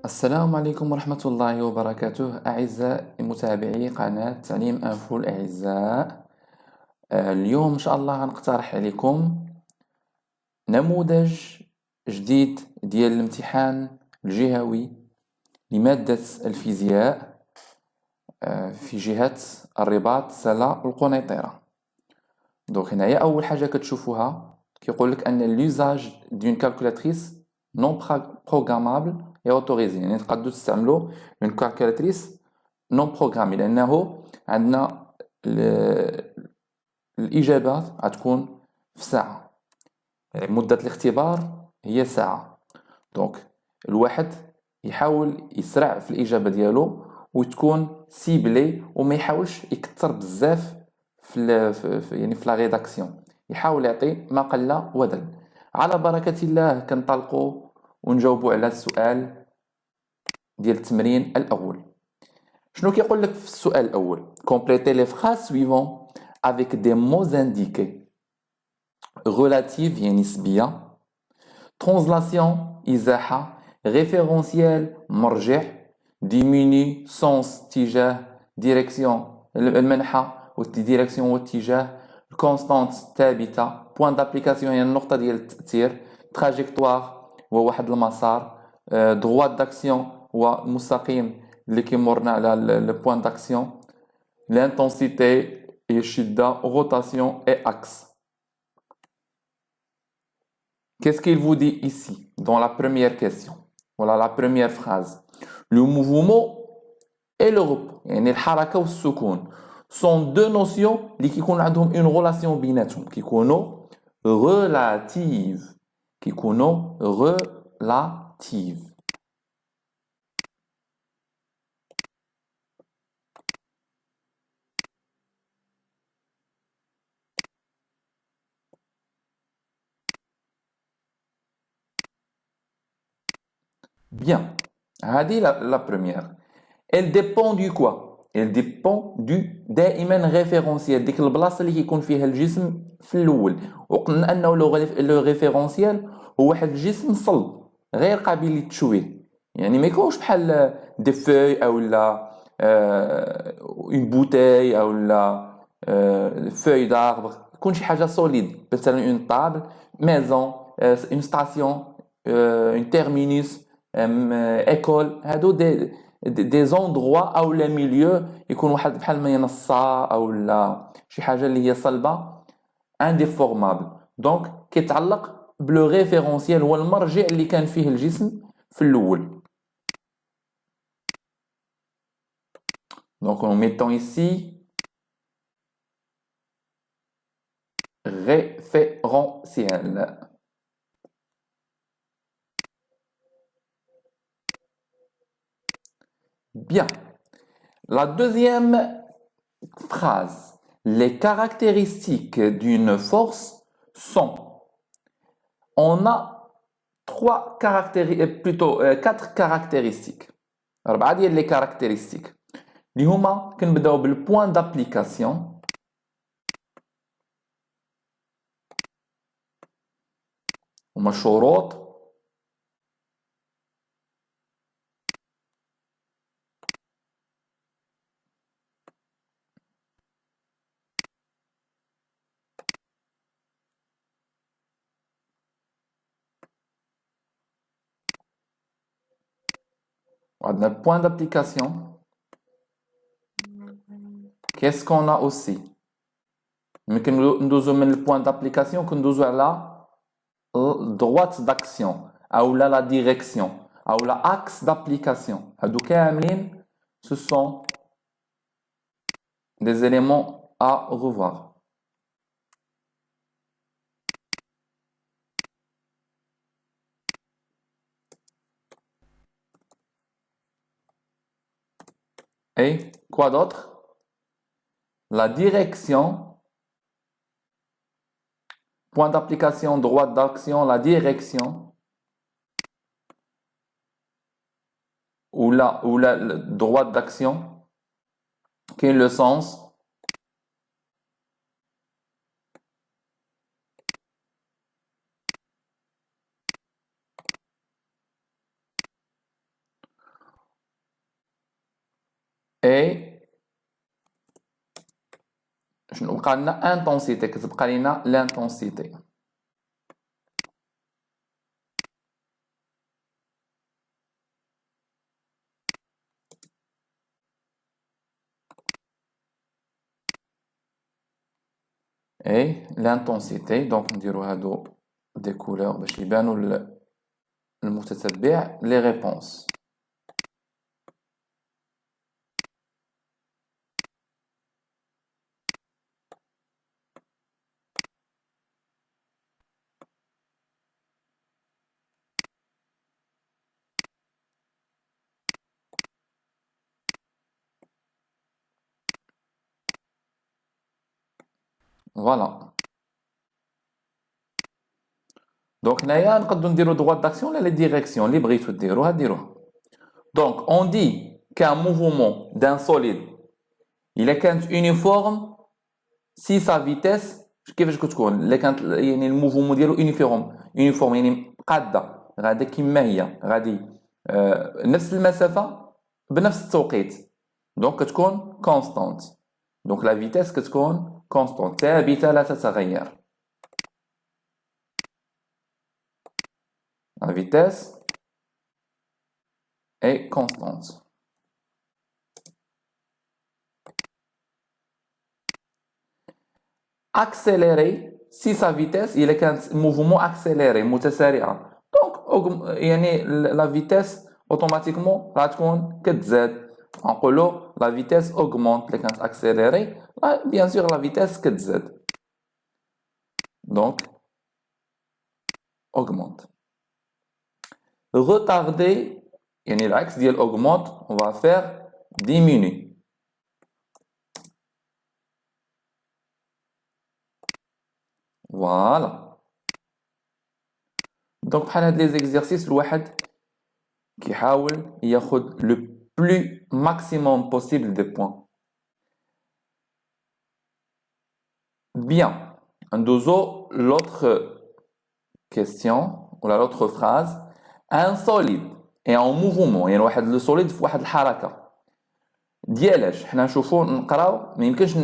السلام عليكم ورحمة الله وبركاته أعزائي متابعي قناة تعليم أنفو الأعزاء. اليوم إن شاء الله غنقترح عليكم نموذج جديد ديال الامتحان الجهوي لمادة الفيزياء في جهة الرباط سلا القنيطرة. دونك هنايا أول حاجة كتشوفوها كيقولك أن l'usage d'une calculatrice non programmable est autorisé، يعني تقدروا تستعملوا une calculatrice non programmée لأنه عندنا الإجابات غتكون في ساعة، يعني مدة الاختبار هي ساعة. دونك الواحد يحاول يسرع في الإجابة ديالو وتكون سيبلي وما يحاولش يكثر بزاف يعني في لا ريداكسيون، يحاول يعطي ما قل ودل. على بركة الله كنطلقوا ونجاوبوا على السؤال ديال التمرين الأول. شنو كيقول لك في السؤال الأول؟ complétez les phrases suivantes avec des mots indiqués. relative يعني نسبية، translation إزاحة، référentiel مرجع، diminu sens اتجاه، direction المنحى والديريكسيون والاتجاه، constante ثابتة، point d'application يعني النقطة ديال التأثير، trajectoire هو واحد المسار، droite d'action هو المستقيم اللي كيمرنا على le point d'action، l'intensité هي الشدة، rotation et axe. Qu'est-ce qu'il vous dit ici, dans la première question? Voilà la première phrase. Le mouvement et le repos, يعني الحركة والسكون sont deux notions اللي كيكون عندهم une relation بيناتهم، كيكونوا relative. Bien, هذه la première. Elle dépend du quoi? Elle dépend du دائما référentiel، ديك البلاصة اللي كيكون فيها الجسم في الأول. وقلنا أنه لو ريفيرونسيال هو واحد الجسم صلب غير قابل للتشويه، يعني ما يكونش بحال دي فوي أو لا اون بوتاي أو لا فوي داربر، يكون شي حاجة سوليد، مثلا اون طابل، ميزون، اون ستاسيون، اون تيرمينوس، ايكول. هادو دي زوندغوا او لا ميليو يكون واحد بحال منصه او لا شي حاجه اللي هي صلبه انديفورمابل. دونك كيتعلق بلو ريفيرونسيال، هو المرجع اللي كان فيه الجسم في الاول. دونك on mettant ici référentiel. Bien. La deuxième phrase. Les caractéristiques d'une force sont. On a quatre caractéristiques. أربعة ديال les caractéristiques اللي هما كنبداو بالpoint d'application. هما الشروط وعندنا point d'application. Qu'est-ce qu'on a aussi? ممكن ندوزو من البوان d'application كندوزو على droite d'action أو la direction أو la axe d'application. هادو كاملين ce sont des éléments à revoir. Et quoi d'autre? La direction, point d'application, droite d'action, la direction, ou la droite d'action, qui est le sens. et شنو بقى لنا انتونسيتي كتبقى لينا لانتونسيتي اي لانتونسيتي دونك نديرو هادو دي كولور باش يبانو المتتبع لي ريبونس فوالا دونك هنايا نقدروا نديرو droite d'action ولا les directions اللي بغيتو ديروها ديروها donc on dit qu'un mouvement d'un solide il est كانت uniforme si sa vitesse كيفاش كتكون اللي كانت يعني الموفمون ديالو uniforme يعني قاده غادا كما هي غادي نفس المسافه بنفس التوقيت دونك كتكون كونستانت دونك لا فيتيس كتكون كونستانت ثابته لا تتغير la vitesse est constante. Accélérer, si sa vitesse, il est un mouvement accéléré, متسارعة. Donc, يعني la vitesse automatiquement غتكون كتزاد. نقولوا la vitesse augmente اللي كانت accélérée. Bien sûr, la vitesse كتزاد. Donc, augmente. Retarder, يعني العكس ديال augmente, on va faire diminuer. Voilà. Donc بحال هاد لي زيكزارسيس الواحد كيحاول ياخد le plus maximum possible de points. Bien. ندوزو l'autre question ou l'autre phrase. Un solide est en mouvement يعني واحد لو سوليد في واحد الحركة ديالاش حنا نشوفو نقراو ما يمكنش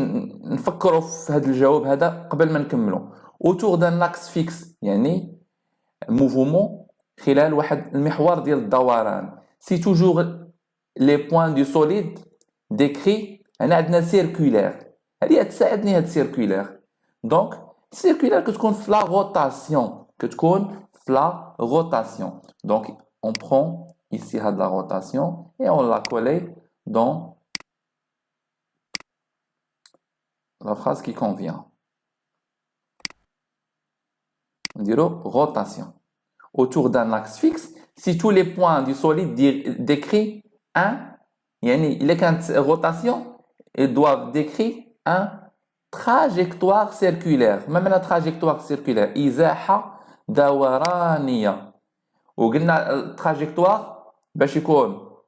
نفكروا في هذا الجواب هذا قبل ما نكملوا autour d'un axe fixe يعني mouvement خلال واحد المحور ديال الدوران سي توجور لي بوين دو سوليد ديكري هنا عندنا سيركولير هذه تساعدني هاد سيركولير دونك سيركولير كتكون في لا روتاسيون donc on prend ici de la rotation et on l'a collé dans la phrase qui convient. On dirait rotation. Autour d'un axe fixe, si tous les points du solide décrivent il est qu'une rotation, ils doivent décrire un trajectoire circulaire. Même la trajectoire circulaire, إزاحة دورانية. وقلنا التراجيكتوار باش يكون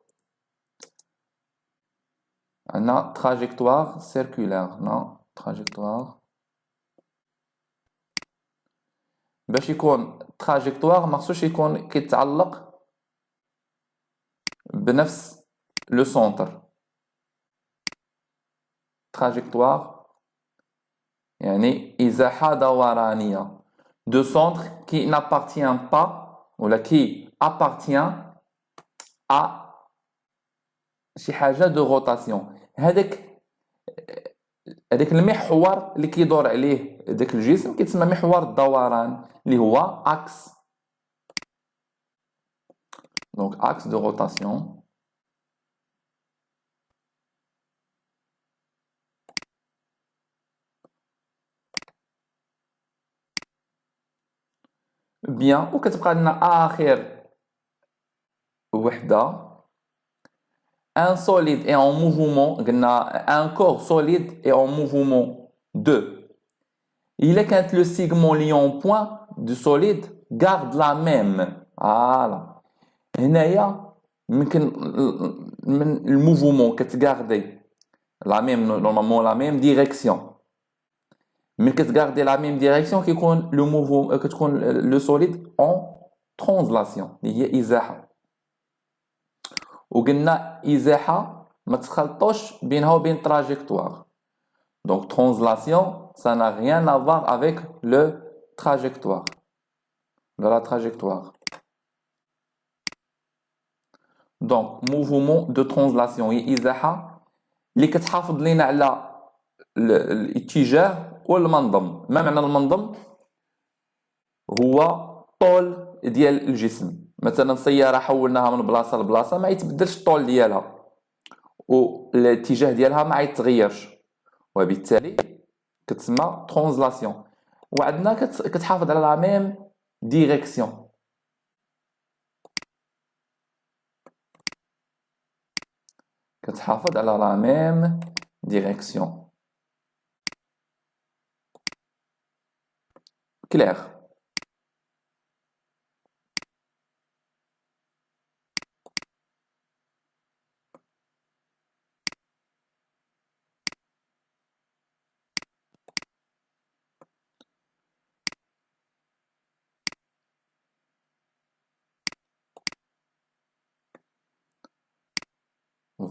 عندنا تراجيكتوار سيركولير تراجيكتوار باش يكون تراجيكتوار ما خصوش يكون كيتعلق بنفس لو سونتر تراجيكتوار يعني إزاحة دورانية de centre qui n'appartient pas ou qui appartient à شي حاجة de rotation هذاك المحور اللي كيدور عليه داك الجسم كيتسمى محور الدوران اللي هو axe donc axe de rotation bien وكتبقى لنا آخر وحدة un solide est en mouvement un corps solide est en mouvement de il est quand le segment lié en point du solide garde la même voilà هنايا يمكن من الموفمون كتغاردي la même normalement la même direction mais كتغاردي la même direction كيكون le mouvement كتكون le solide en translation اللي هي ازاحه وقلنا ازاحه ما تخلطوش بينها وبين trajectoire. Donc translation, ça n'a rien à voir avec le trajectoire. La trajectoire. Donc mouvement de translation هي إزاحة اللي كتحافظ لينا على الاتجاه والمنظم. ما معنى المنظم؟ هو طول ديال الجسم. مثلا سيارة حولناها من بلاصة لبلاصة ما يتبدلش الطول ديالها والاتجاه ديالها ما يتغيرش، وبالتالي كتسمى ترانزلاسيون. وعندنا كتحافظ على لا ميم ديريكسيون. كتحافظ على لا ميم ديريكسيون. كلير.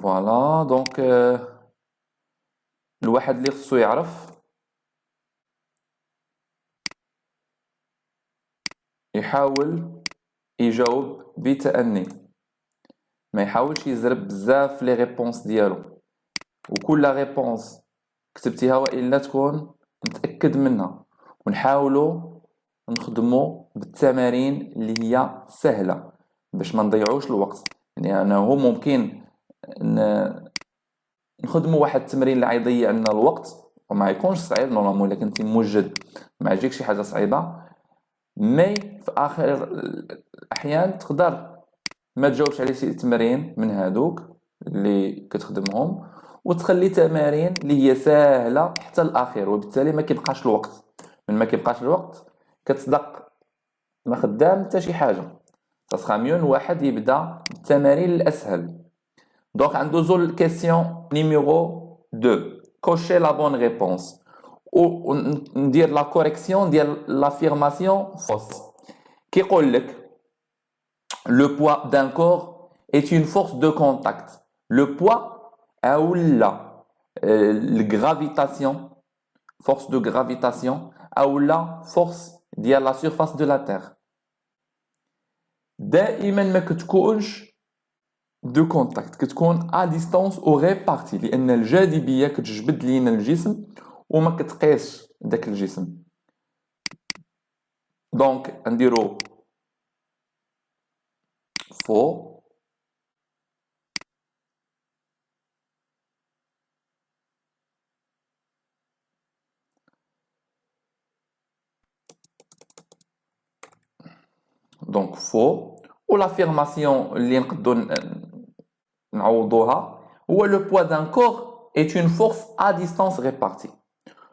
فوالا دونك الواحد اللي خصو يعرف يحاول يجاوب بتأني، ما يحاولش يزرب بزاف لي ريبونس ديالو، وكل ريبونس كتبتيها والا تكون متأكد منها. ونحاولوا نخدموا بالتمارين اللي هي سهلة باش ما نضيعوش الوقت، لأنه ممكن نخدموا واحد التمرين اللي غيضيع لنا الوقت وما يكونش صعيب نورمالمون. الا كنتي موجد ما يجيك شي حاجه صعيبه، مي في اخر الاحيان تقدر ما تجاوبش على شي تمرين من هادوك اللي كتخدمهم وتخلي تمارين اللي هي سهله حتى الاخير، وبالتالي ما كيبقاش الوقت. من ما كيبقاش الوقت كتصدق ما خدام حتى شي حاجه. تصخا ميون واحد يبدا بالتمارين الاسهل. Donc, on a la question numéro 2. Cochez la bonne réponse. Ou dire la correction, dire l'affirmation fausse. Qui dit le poids d'un corps est une force de contact. Le poids ou la gravitation, force de gravitation, ou la force de la surface de la Terre. دائما ما كتكونش دو كونتاكت، كتكون ا ديستانس او ريبارتي، لان الجاذبيه كتجبد لينا الجسم وما كتقيسش داك الجسم. دونك نديرو فو. دونك فو. والافيرماسيون اللي نقدو نعوضوها هو le poids d'un corps est une force à distance répartie.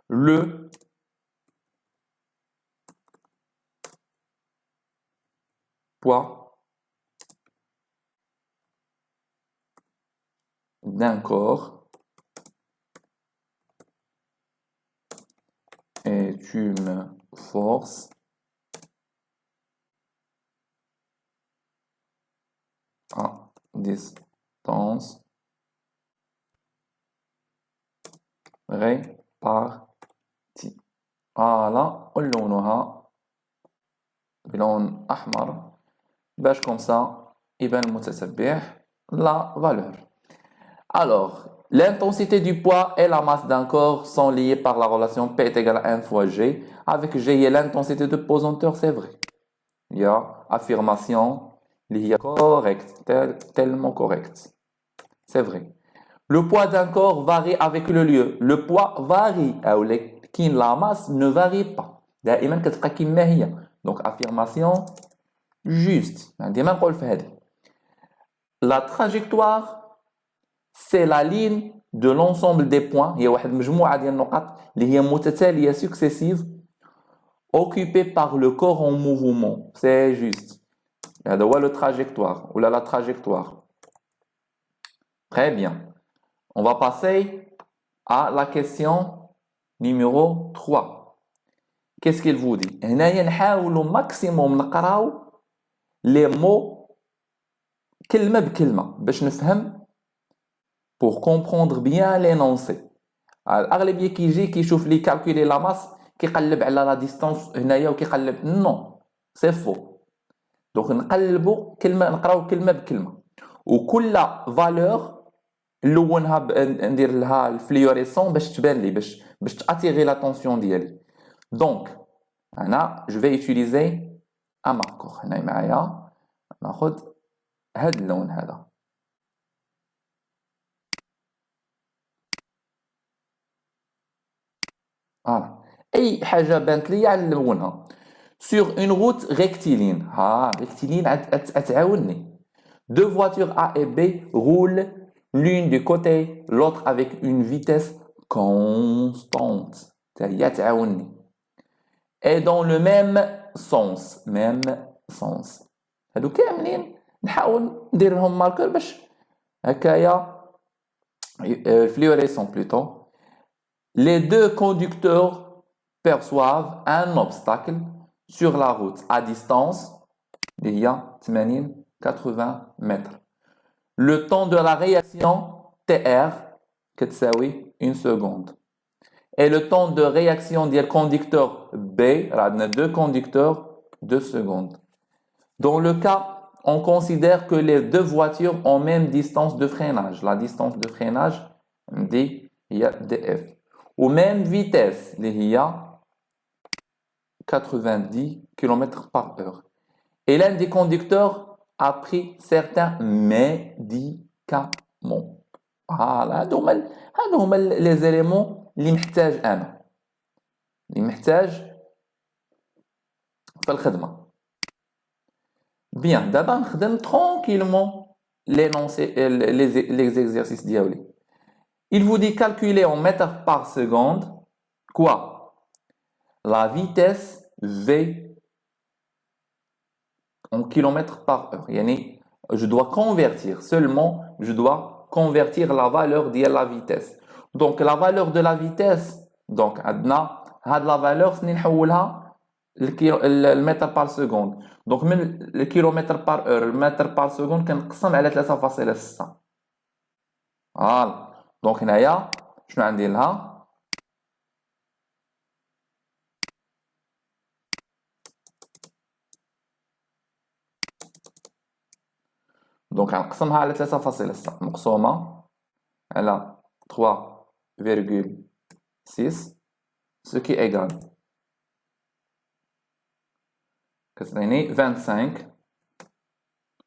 Le poids d'un corps est une force à distance répartie. فوالا ولونها بلون احمر باش كومسا يبان المتتبع لا valeur. Alors, l'intensité du poids et la masse d'un corps sont liées par la relation P est égal à 1 fois G. Avec G, il y a l'intensité de pesanteur, c'est vrai. Il y a affirmation, il y a correct, tellement correct. C'est vrai. Le poids d'un corps varie avec le lieu. Le poids varie, ولكن la masse ne varie pas. دائما كتبقى كما هي. Donc affirmation juste. ديما نقول في هذه. La trajectoire c'est la ligne de l'ensemble des points. هي واحد مجموعة ديال النقط اللي هي متتالية successive occupée par le corps en mouvement. C'est juste. هذا هو le trajectoire ou la trajectoire. Très bien. On va passer à la question numéro 3. Qu'est-ce qu'il vous dit? هنايا نحاولوا ماكسيموم نقراو les mots كلمة بكلمة باش نفهم pour comprendre bien l'énoncé. الأغلبية كيجي كيشوف لي calculer la masse كيقلب على la distance هنايا وكيقلب non c'est faux. دونك نقلبوا كلمة نقراو كلمة بكلمة وكل فالور نلونها ندير لها الفليوريسون باش تبان لي باش تاتيغي لاتونسيون ديالي. دونك انا جو في utiliser un marqueur. هنا معايا ناخذ هاد اللون هذا. اي حاجه بانت لي نلونها. sur une route rectiligne. rectiligne تعاوني. Deux voitures A et B roulent l'une du côté, l'autre avec une vitesse constante. Et dans le même sens. هادو كاملين نحاول ندير لهم ماركر باش هكايا fluorescent plutôt. Les deux conducteurs perçoivent un obstacle sur la route à distance il y a 80 mètres. Le temps de la réaction TR كتساوي 1 seconde. Et le temps de réaction du conducteur B, on a deux conducteurs, 2 secondes. Dans le cas, on considère que les deux voitures ont même distance de freinage. La distance de freinage, il y a DF. Ou même vitesse, il y a 90 km par heure. Et l'un des conducteurs a pris certains médicaments. Voilà, هادو هما les éléments اللي محتاج أنا. اللي محتاج في الخدمة. Bien, دابا نخدم tranquillement les exercices ديالي. Il vous dit calculer en mètres par seconde quoi? La vitesse V en kilomètres par heure. Yani, je dois convertir seulement, je dois convertir la valeur de la vitesse. Donc la valeur de la vitesse, donc عندنا هاد la valeur سني نحولها المتر par seconde. Donc من الكيلومتر par heure المتر par seconde كنقسم على 3.6. فوالا. دونك هنايا شنو غندير لها؟ دونك غنقسمها على 3.6 مقسومة على 3,6 ce qui égale كتعطيني 25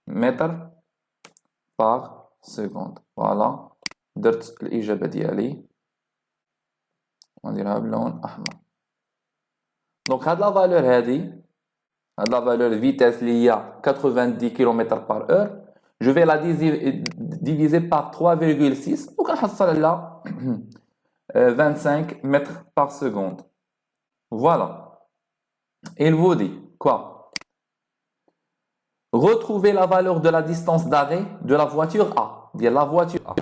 متر par seconde. فوالا درت الإجابة ديالي ونديرها باللون أحمر. دونك هاد لا فالور هادي هاد لا فالور فيتاس اللي هي 90 km par heure je vais la diviser par 3,6 وكنحصل على 25 mètres par seconde. Voilà. Il vous dit quoi? Retrouvez la valeur de la distance d'arrêt de la voiture A. De la voiture A.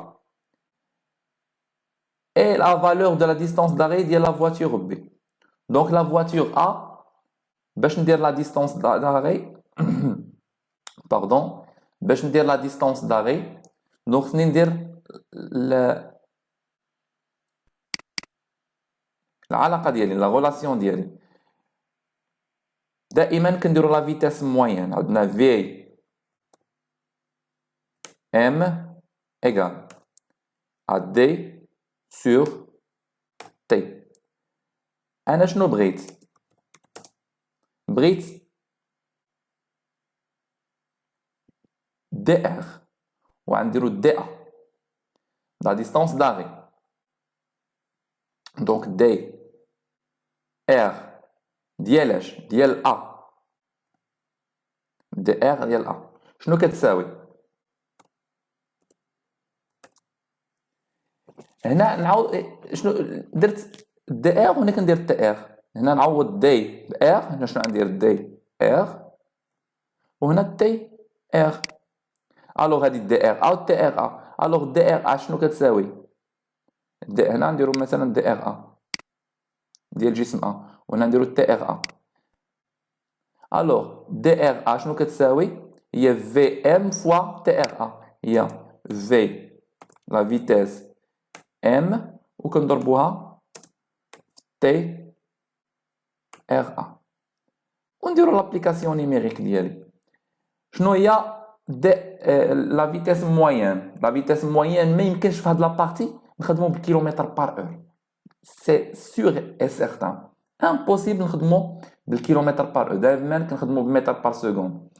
Et la valeur de la distance d'arrêt de la voiture B. Donc la voiture A, باش ندير la distance d'arrêt, pardon, باش ندير la distance d'arrêt, donc خصني ندير العلاقة ديالي la relation ديالي. دائما كنديرو la vitesse moyenne. عندنا V M égale à D sur T. أنا شنو بغيت؟ بغيت DR وغنديرو DA la distance d'arrêt. Donc D R ديال اش؟ ديال A DR ديال A شنو كتساوي؟ هنا نعوض شنو درت دي ار وهنا كندير تي ار. هنا نعوض دي ار. هنا شنو غندير دي ار وهنا تي ار. الوغ هادي دي ار او تي ار ا. الوغ دي ار ا شنو كتساوي؟ هنا نديرو مثلا دي ار ا ديال جسم ا وهنا نديرو تي ار ا. الوغ دي ار ا شنو كتساوي؟ هي في ام فوا تي ار ا. هي في la vitesse m وكنضربوها t r a ونديرو l'application numérique ديالي. شنو هي la vitesse moyenne. La vitesse moyenne ما يمكنش في هاد la partie نخدمو بالكيلومتر par heure. C'est sûr et certain. Impossible نخدمو بالكيلومتر par heure. دائما كنخدمو بالمتر par seconde.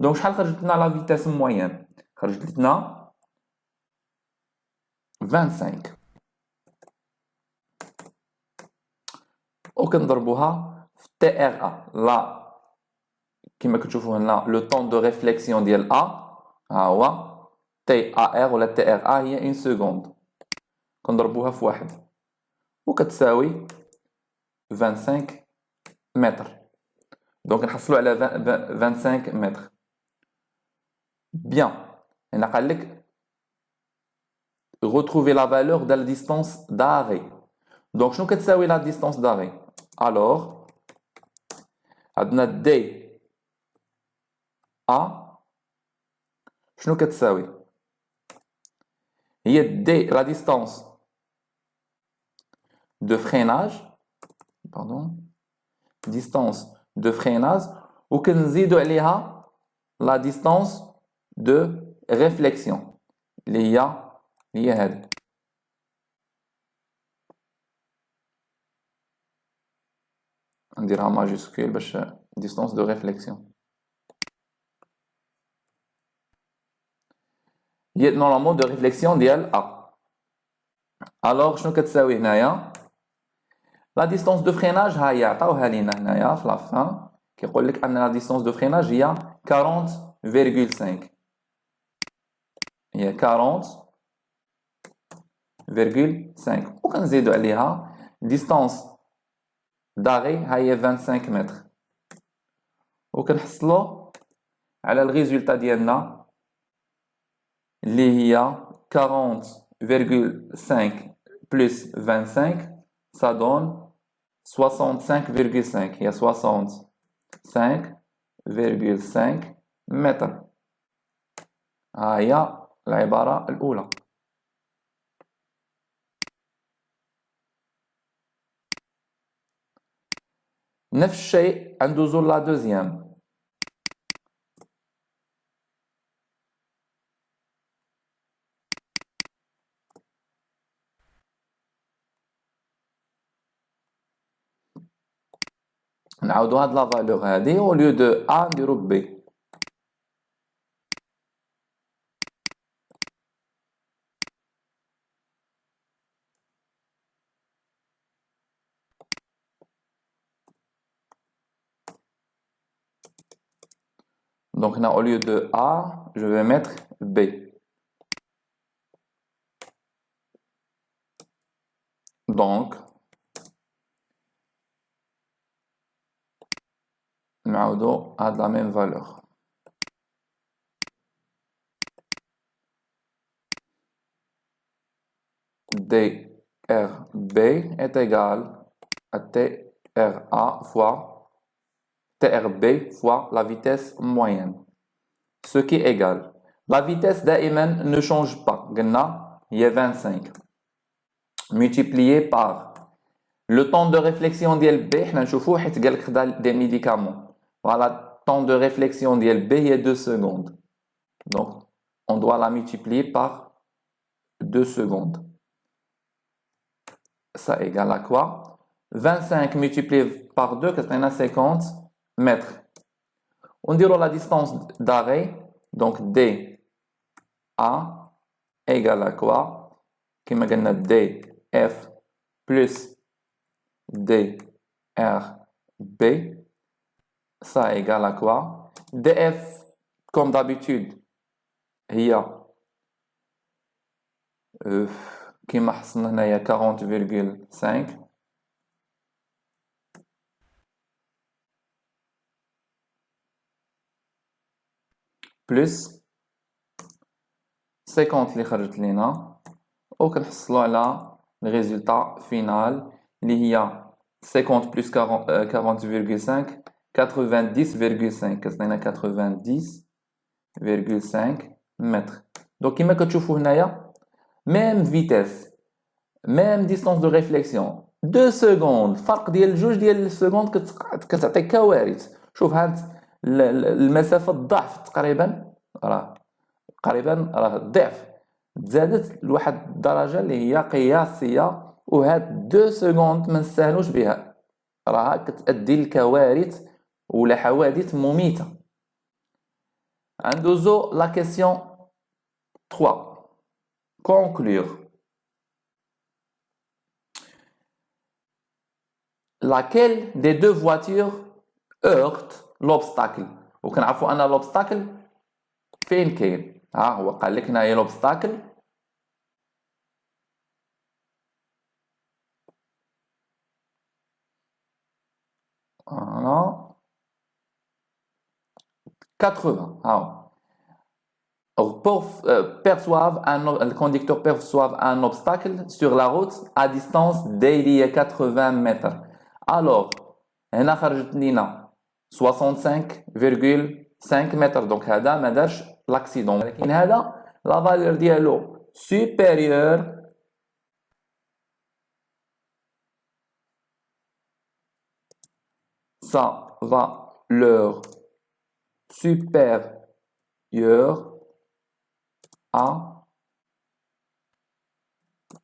Donc شحال خرجت لنا la vitesse moyenne؟ خرجت لنا 25 وكنضربوها في TRA. لا كما كتشوفوا هنا لو طون دو ريفليكسيون ديال A ها هو TAR ولا TRA هي 1 سكوند. كنضربوها في واحد وكتساوي 25 متر. دونك نحصلوا على 25 متر. بيان هنا قال لك retrouver la valeur de la distance d'arrêt. Donc شنو كتساوي la distance d'arrêt؟ alors عندنا دي A شنو كتساوي؟ هي دي la distance de freinage distance de freinage وكنزيدو عليها la distance de réflexion اللي هي هذه. نديرها ماجيسكول باش distance de réflexion هي نورمالمون دو ريفليكسيون ديال A. الوغ شنو كتساوي هنايا؟ لا ديستونس دو فريناج ها هي عطاوها لينا هنايا في لافان كيقول لك ان لا ديستونس دو فريناج هي 40.5 هي 40.5 وكنزيدو عليها ديستونس داغي ها هي 25 متر وكنحصلو على الريزولتا ديالنا اللي هي 40.5 plus 25 ça donne 65,5 هي 65,5 متر. ها هي العبارة الأولى. نفس الشيء ندوزو لا دوزيام. نعاودو هاد لا فالور هادي au lieu de A نديرو B. Donc là, au lieu de A, je vais mettre B. Donc, نعاودو هاد la même valeur. DRB est égal à TRA fois TRB fois la vitesse moyenne. Ce qui est égal. La vitesse دائما ne change pas. قلنا هي 25. Multiplié par le temps de réflexion ديال B حنا نشوفوه حيت قال لك خدا des médicaments. Voilà, temps de réflexion ديال B est 2 secondes. Donc, on doit la multiplier par 2 secondes. Ça égale à quoi? 25 multiplié par 2, c'est 50 mètres. On dira la distance d'arrêt, donc DA égale à quoi? Qui m'a gagné DF plus DRB. Ça égale à quoi? DF, comme d'habitude, il y a كيما حصلنا هنايا 40,5 بلس 50 اللي خرجت لينا وكنحصلوا على الريزولتا فينال اللي هي 50 بلس 40,5 90,5 كتعطينا 90,5 متر. دونك كيما كتشوفوا هنايا même vitesse, même distance de réflexion 2 secondes فرق ديال جوج ديال السكوند كتعطي كوارث. شوف هاد المسافه الضعف تقريبا راه الضعف تزادت لواحد الدرجه اللي هي قياسيه، وهاد 2 سكوند ما نستاهلوش بها، راها كتأدي لكوارث ولا حوادث مميته. ندوزو لا كيسيون 3 conclure. Laquelle des deux voitures heurte l'obstacle؟ وكنعرفوا ان l'obstacle فين كاين، ها هو قال لك هنايا l'obstacle انا 80. ها le conducteur perçoit un obstacle sur la route à distance d'il 80 mètres. Alors هنا خرجت لينا 65,5 متر، دونك هذا ما دارش لاكسيدون، ولكن هذا لا فالور ديالو supérieur sa valeur supérieure à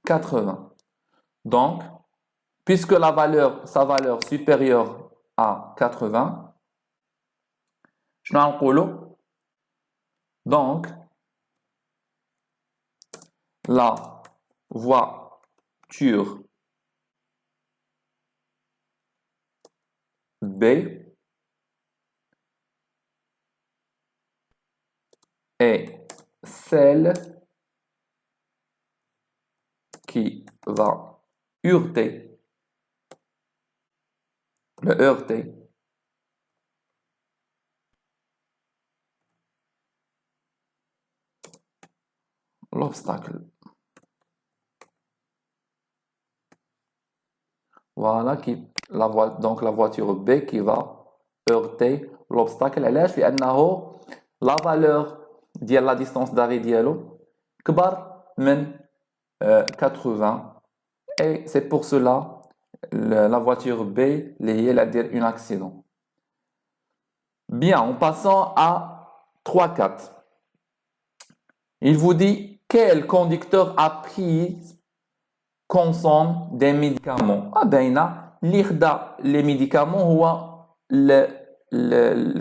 80. Donc, puisque sa valeur supérieure à 80, je vais en colo. Donc, la voiture B est celle qui va heurter l'obstacle. Voilà donc la voiture B qui va heurter l'obstacle. علاش؟ لأنه la valeur ديال la distance d'arrêt ديالو كبر من 80 et c'est pour cela la voiture B اللي هي اللي دير un accident. Bien, en passant à 3-4. Il vous dit quel conducteur a pris consomme des médicaments. باينه اللي خدا les médicaments هو le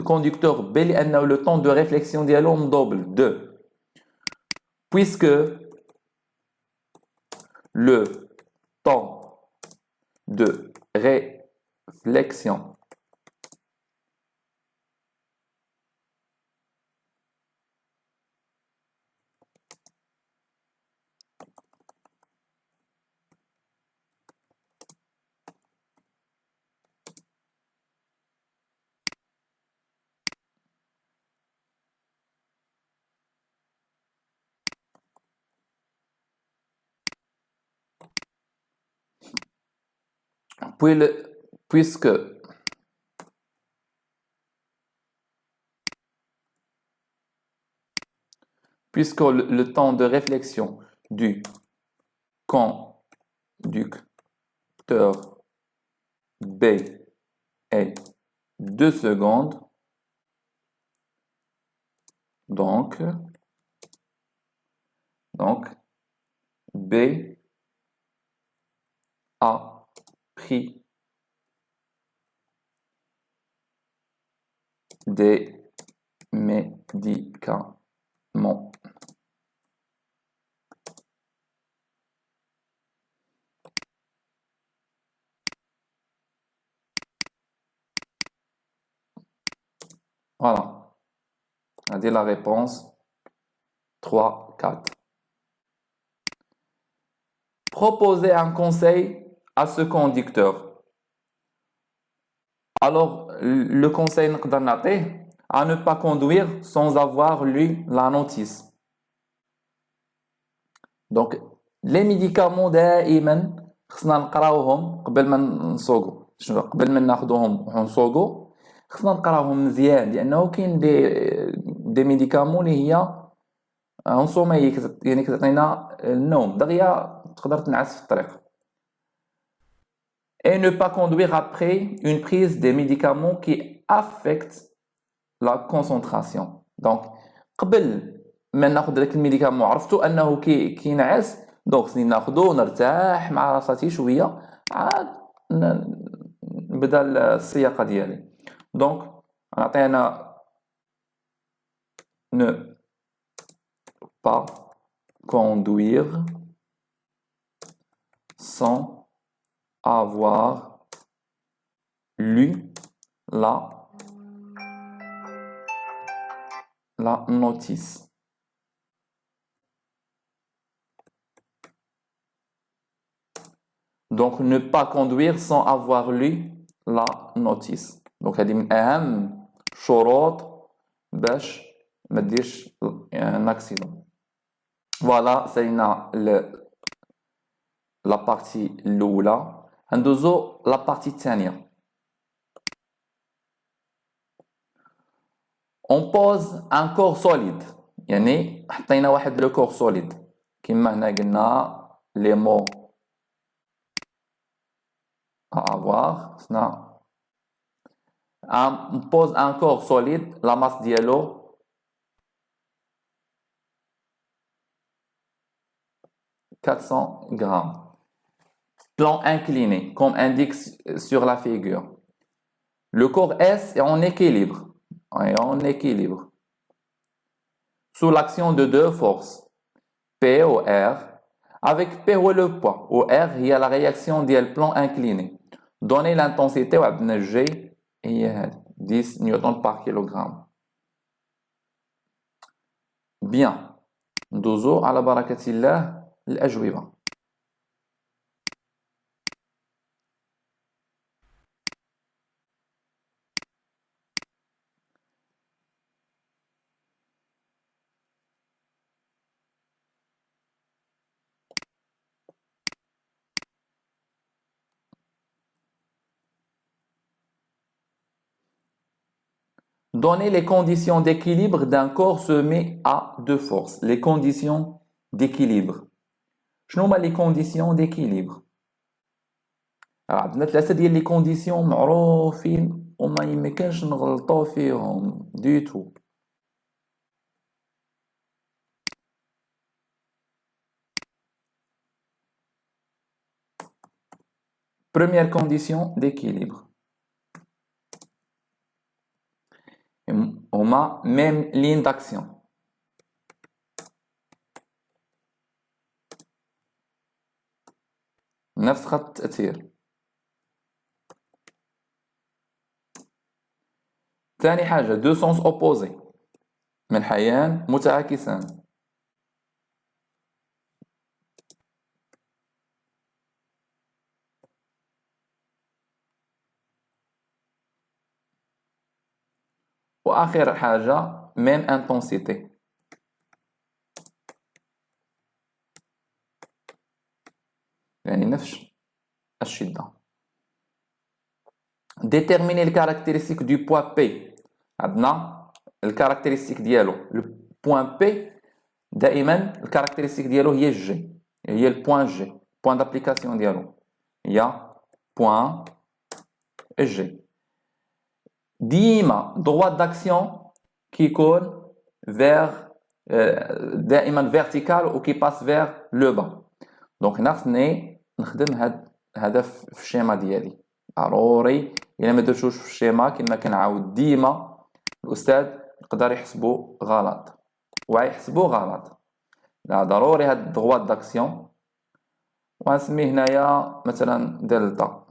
conducteur B لأنه le temps de réflexion ديالو مدوبل 2 puisque le temps de réflexion puisque le temps de réflexion du conducteur B est 2 secondes, donc B a pris des médicaments. Voilà. On a dit la réponse 3-4. Proposer un conseil à ce conducteur. Alors, le conseil نقدر نعطيه à ne pas conduire sans avoir lu la notice. Donc, les médicaments دائما خصنا نقراوهم قبل ما نسوقوا، قبل ما ناخذوهم ونسوقوا خصنا نقراوهم مزيان، لانه كاين دي ميديكامون اللي هي انسومي يعني كتعطينا النوم دغيا تقدر تنعس في الطريق. Et ne pas conduire après une prise des médicaments qui affectent la concentration. Donc قبل ما ناخذ داك الميديكامون عرفتوا انه كينعس، دونك خصني ناخذو نرتاح مع راساتي شويه عاد نبدا السياقه ديالي. دونك عطينا ne pas conduire sans avoir lu la notice. Donc ne pas conduire sans avoir lu la notice. Donc هذه من أهم شروط باش ما ديرش un accident. Voilà, سالينا la partie الأولى. ندوزو la partie الثانية. On pose un corps solide. يعني حطينا واحد le corps solide. كما هنا قلنا les mots à avoir. On pose un corps solide, la masse diélo 400 grammes. Plan incliné, comme indique sur la figure. Le corps S est en équilibre. Sous l'action de deux forces, P ou R. Avec P ou le poids, ou R, il y a la réaction du plan incliné. Donnez l'intensité, G, et 10 newtons par kilogramme. Bien. ندوزو على بركة الله الأجوبة. Donner les conditions d'équilibre d'un corps soumis à deux forces. Les conditions d'équilibre. شنو هما les conditions d'équilibre؟ عندنا ثلاثة ديال les conditions معروفين وما يمكنش نغلطوا فيهم du tout. Première condition d'équilibre. هما même ligne d'action. نفس خط التأثير. ثاني حاجة deux sens opposés من حيان متعاكسان. وآخر حاجة même intensité. يعني نفس الشدة. Déterminer les caractéristiques du poids P. عندنا الكاركتيرستيك ديالو le point P دائما الكاركتيرستيك ديالو هي G. هي البوان G. point d'application ديالو هي point G. ديما droite d'action كيكون vers دائما vertical و كي passe vers le bas. دونك هنا خصني نخدم هذا في الشيما ديالي ضروري. الا ما درتوش في الشيما كما كنعاود ديما الاستاذ يقدر يحسبو غلط ويحسبو غلط. لا ضروري هاد droite d'action ونسميه هنايا مثلا دلتا.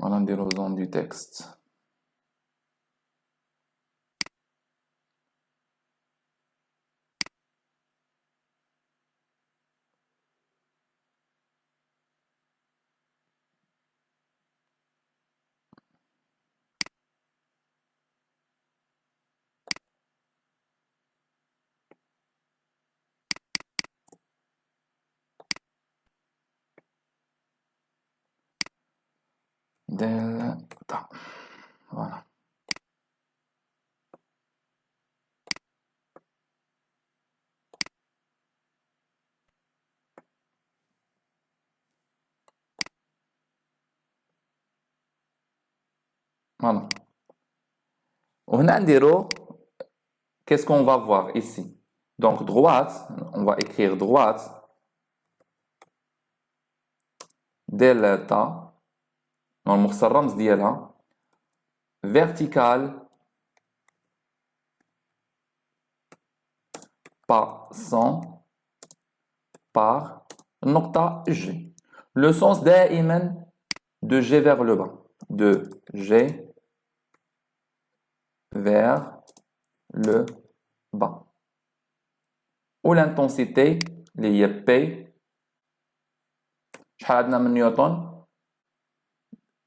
Voilà, نديرو zone du texte. delta. Voilà. Voilà. وهنا نديرو qu'est-ce qu'on va voir ici? Donc droite, on va écrire droite delta نلمس الرمز ديالها verticale passant par النقطة G. Le sens دائما de G vers le bas. De G vers le bas. Ou l'intensité اللي هي P شحال عندنا من نيوتن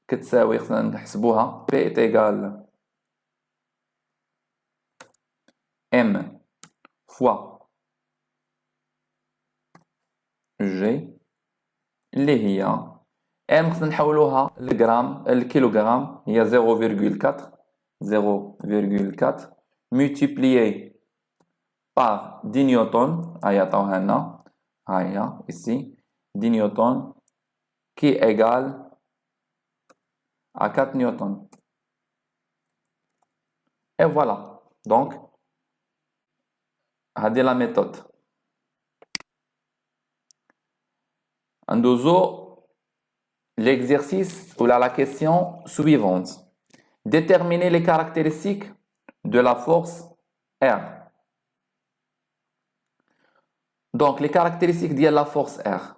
كتساوي خصنا نحسبوها P est égal M fois G اللي هي M خصنا نحولوها للغرام الكيلوغرام هي 0,4 multiplié par 10 newtons هيا عطاوها لنا هيا ici 10 newtons qui est égal à 4 newtons. Et voilà. Donc, هذه la méthode. ندوزو l'exercice ou la question suivante. Déterminer les caractéristiques de la force R. Donc, les caractéristiques de la force R.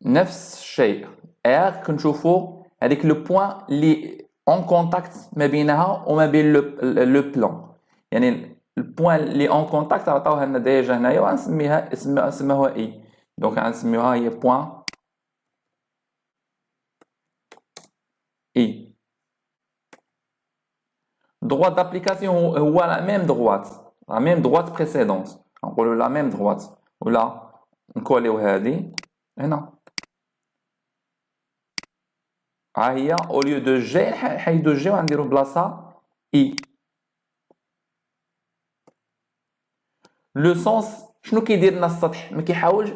نفس الشيء R كنشوفو هذيك لو بوين اللي اون كونتاكت ما بينها وما بين لو بلان يعني البوين اللي اون كونتاكت عطاوها لنا ديجا هنايا وغنسميها اسمها اي دونك غنسميوها هي بوين اي. droite d'application هو la même droite précédente نقولوا la même droite ولا نكوليو هذه هنا ها هي au lieu de G نحيدو G ونديرو بلاصة I. لو سونس شنو كيدير لنا السطح ما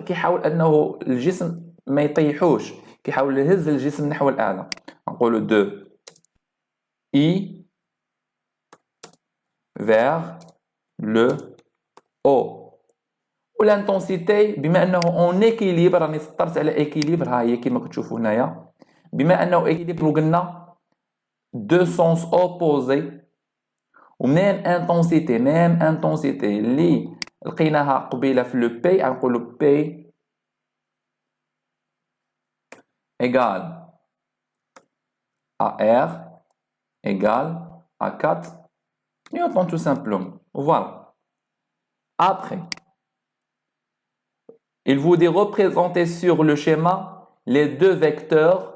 كيحاول انه الجسم ما يطيحوش كيحاول يهز الجسم نحو الاعلى نقولوا دو I vers le haut. والانتونسيتي بما انه اون ايكيليبر راني سطرت على ايكيليبر ها هي كما كتشوفوا هنايا بما انه ايكيليبر وقلنا دو سونس اوبوزي وميم انتونسيتي اللي لقيناها قبيله في لو بي غنقولوا بي ايغال ا ار ايغال ا 4 newtons tout simplement. Voilà. Après, il vous dit représenter sur le schéma les deux vecteurs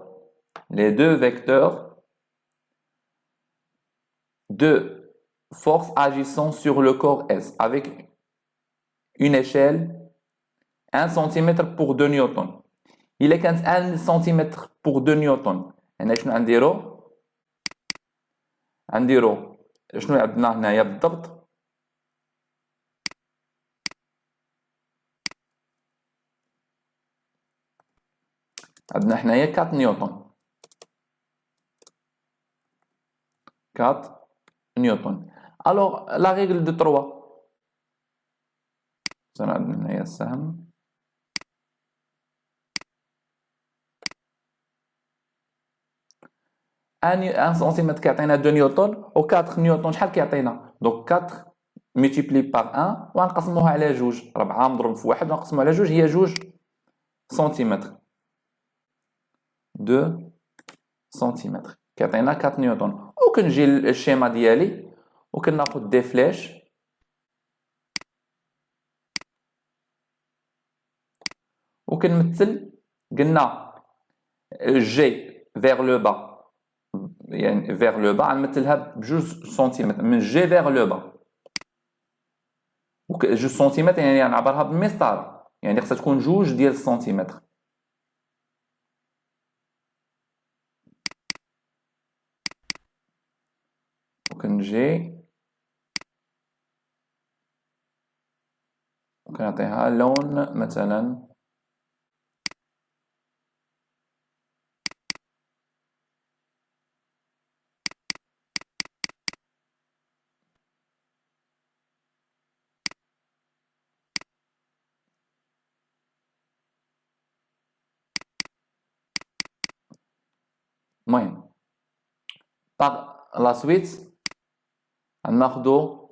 de force agissant sur le corps S avec une échelle 1 cm pour 2 newtons. Il est 1 cm pour 2 newtons. هنا شنو غنديرو شنو عندنا هنايا بالضبط عندنا هنايا 4 نيوتن 4 نيوتن alors la règle de 3 عندنا هنايا السهم 1 سنتيمتر كيعطينا 2 نيوتن و 4 نيوتن شحال كيعطينا دونك 4 ملتيبلي بار 1 وغنقسموها على جوج 4 مضروب في 1 ونقسموها على جوج هي 2 سنتيمتر 2 سنتيمتر كيعطينا 4 نيوتن وكنجي للشيما ديالي وكناخذ دي فلاش وكنمثل قلنا جي vers le bas يعني vers le bas غنمثلها بجوج سنتيمتر من جي vers le bas وجوج سنتيمتر يعني نعبرها بالمسطره يعني خصها تكون 2 ديال السنتيمتر. وكنجي وكنعطيها لون مثلا المهم لا سويت غناخدو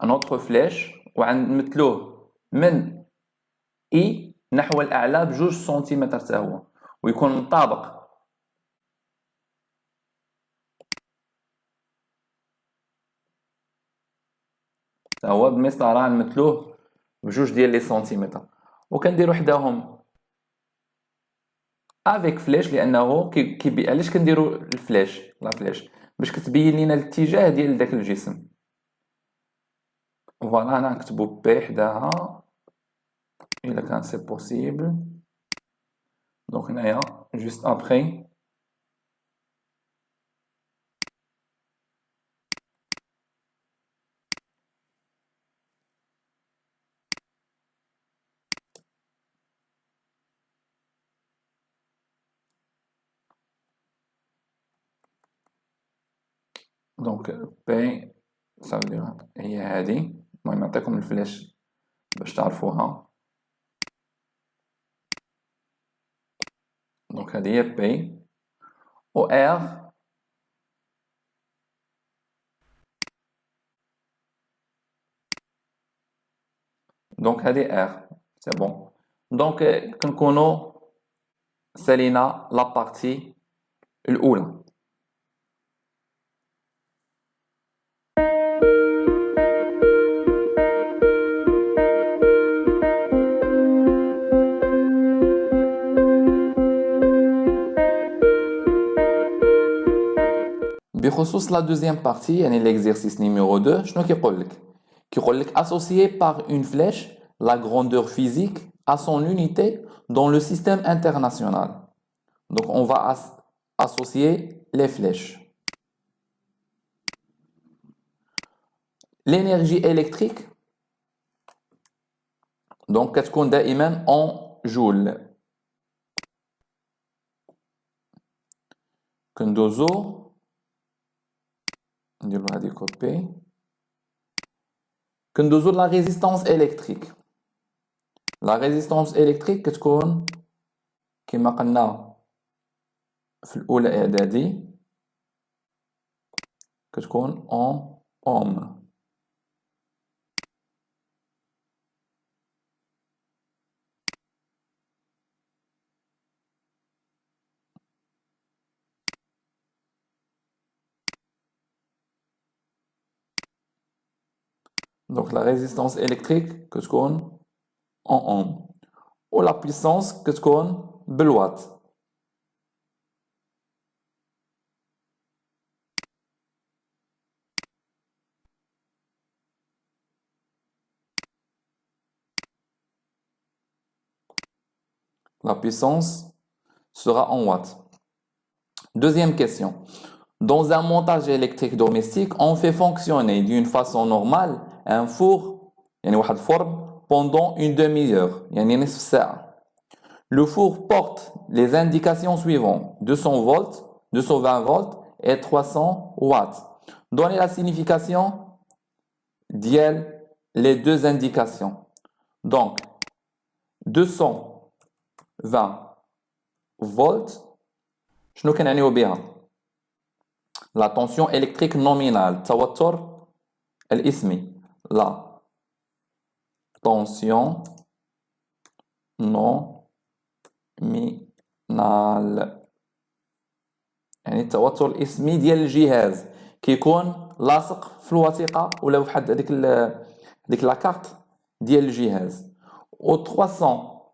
ان اوتر فلاش وغنمثلوه من اي نحو الاعلى ب2 سنتيمتر حتى هو ويكون مطابق حتى هو بمسطره نمثلوه ب2 ديال لي سنتيمتر وكنديرو حداهم افيك فلاش لانه علاش كنديرو الفلاش لا فلاش باش كتبين لينا الاتجاه ديال داك الجسم. فوالا انا نكتبو بي حداها الا كان سي بوسيبل. دونك هنايا جوست ابخي دونك بي صافي هي هادي. المهم نعطيكم الفلاش باش تعرفوها. دونك هادي هي بي و ار دونك هادي ار سي بون. دونك كنكونو سالينا لا بارتي الاولى. بخصوص لا دوزيام بارتي يعني l'exercice numéro 2 شنو كيقول لك؟ كيقول لك associer par une flèche la grandeur physique à son unité dans le système international. Donc on va associer les flèches. L'énergie électrique donc كتكون دائما en joule. كندوزو نديرو هادي كوبي. كندوزو la résistance électrique. La résistance électrique كتكون كما قلنا في الأولى إعدادي كتكون en ohm. Donc la résistance électrique كتكون en ohm. Ou la puissance كتكون بالوات. La puissance sera en watts. Deuxième question. Dans un montage électrique domestique, on fait fonctionner d'une façon normale un four يعني واحد الفرن pendant une demi-heure يعني نصف ساعة. Le four porte les indications suivantes 200 volts, 220 volts et 300 watts. Donnez la signification ديال les deux indications. Donc 220 volts شنو كنعنيو بها؟ la tension électrique nominale التوتر الاسمي la tension nominale يعني التوتر الاسمي ديال الجهاز كيكون لاصق في الوثيقه ولا بحال هذيك لاكارت ديال الجهاز. و 300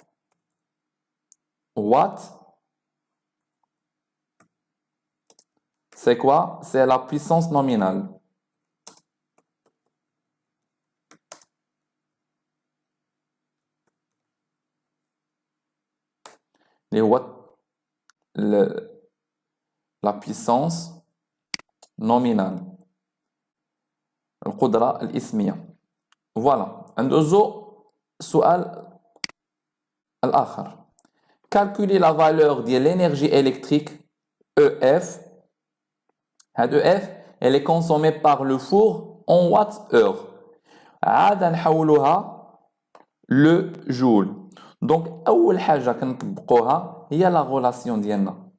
watts c'est quoi? C'est la puissance nominale. اللي هو la puissance nominale القدرة الإسمية. فوالا ندوزو السؤال الآخر. calculer la valeur de l'énergie électrique EF. هاد EF elle est consommée par le four en watts-heure. عاد نحولوها le joule. دونك أول حاجة كنطبقوها هي لا غولاسيون ديالنا.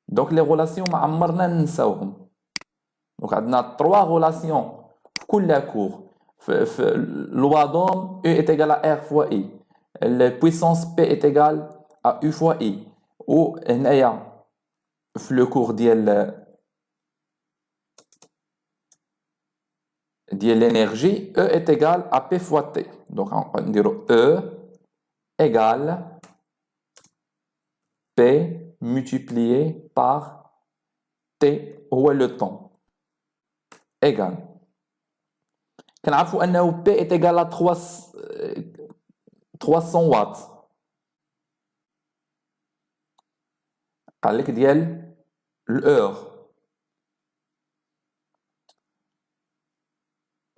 دونك لي غولاسيون ما عمرنا ننساوهم. دونك عندنا 3 غولاسيون في كل كور. في الوادوم E est égal à R fois I. La puissance P est égale à U fois I. و هنايا في لو كور ديال l'énergie, E est égal à P fois T. Donc, on va dire E égale P multiplié par T, où est le temps. Égal. كنعرفوا أنه P est égal à 300 watts. قال لك ديال l'heure.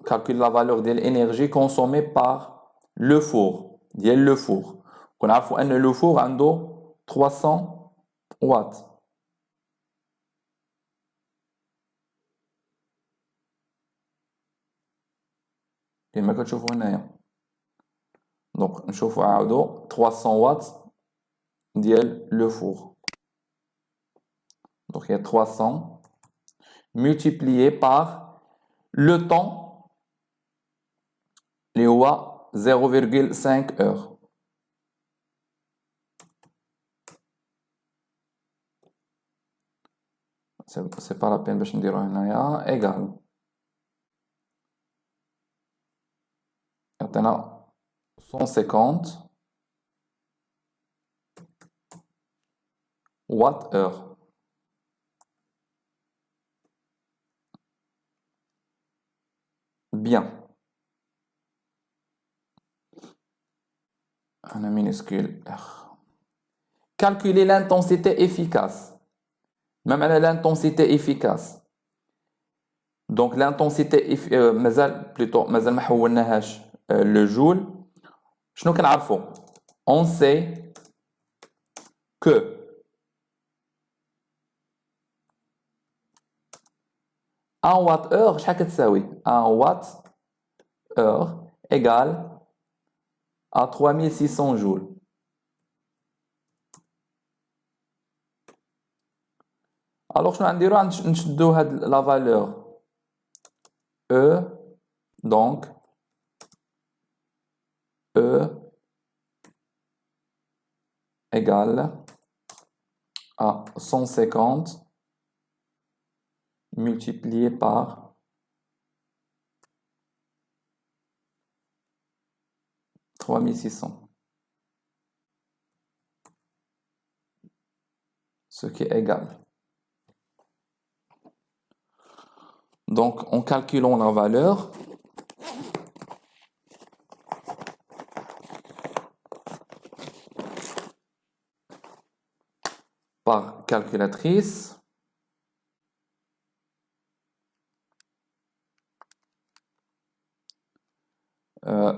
Calcule la valeur de l'énergie consommée par le four. ديال le four. كنعرفوا أن le four عنده 300 watts. كما كتشوفوا هنايا. دونك نشوفوا عاودو 300 watts ديال le four. Donc il y a 300 multiplié par le temps اللي هو 0,5 heures. C'est pas la peine باش نديرو هنايا égal. يعطينا 150 watt heure. Bien. Un minuscule R. Calculer l'intensité efficace. Même l'intensité efficace. Donc l'intensité plutôt مازال ما حولناهاش le joule. شنو كنعرفوا؟ On sait que 1 watt heure شحال كتساوي؟ 1 watt heure égale à 3600 joules. Alors شنو غنديرو؟ غنشدو هاد لا فالور E donc E égale à 150 multiplié par 3600. Ce qui est égal. Donc, en calculant la valeur, par calculatrice, euh,